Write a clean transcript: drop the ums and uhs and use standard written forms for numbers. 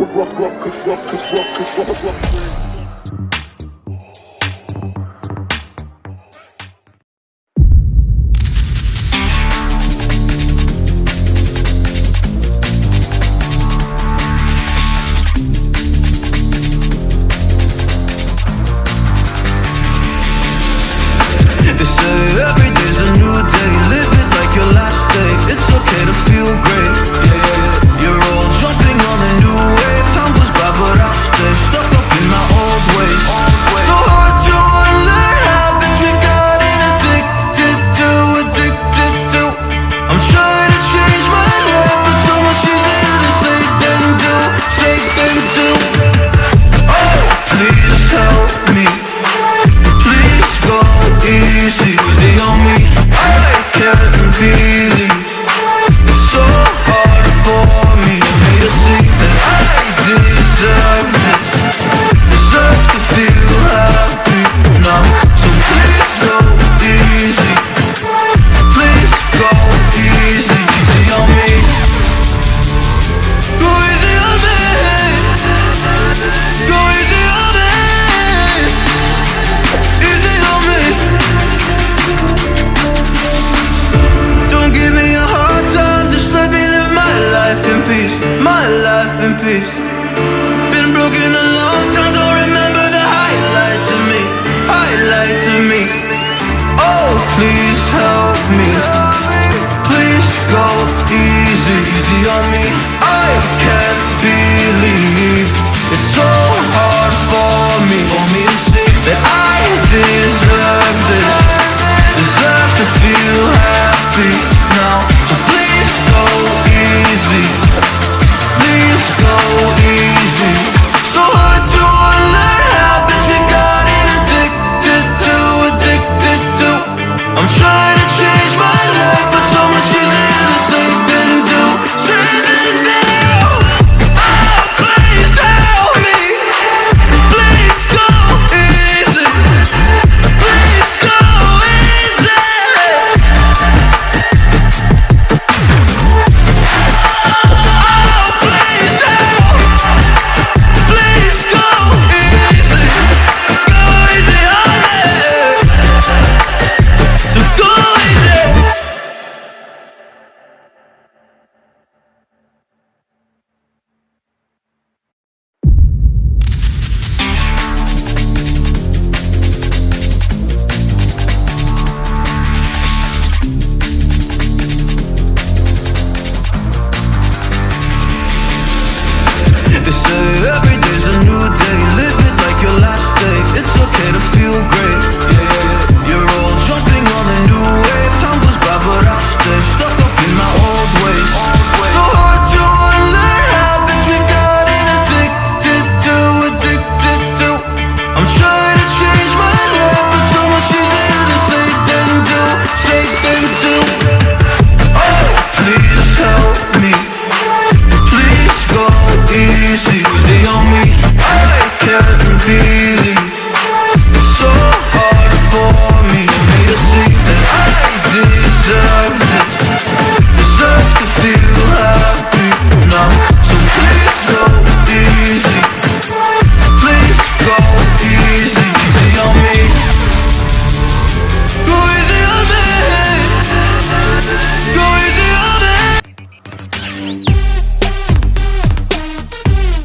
They say every day's a new day. Live it like your last day. It's okay to feel great. Yeah. You're all jumping on the new wave. Time goes by but I'll stay stuck up in my old ways. So hard to unlearn habits we gotten addicted to. I'm trying to change my life, but so much easier to say than do. Oh, please help me. Please go easy on me. I can't believe it's so hard for me to see that I deserve this. Deserve to feel happy now. So please go easy. Please go easy on me. Go easy on me. Go easy on me. Easy on me. Don't give me a hard time, just let me live my life in peace. My life in peace. Been broken a long time, don't remember the highlights of me. Highlights of me. Oh, please help me. Please go easy on me. I can't believe it's so hard for me to see that I deserve this. Deserve to feel happy now.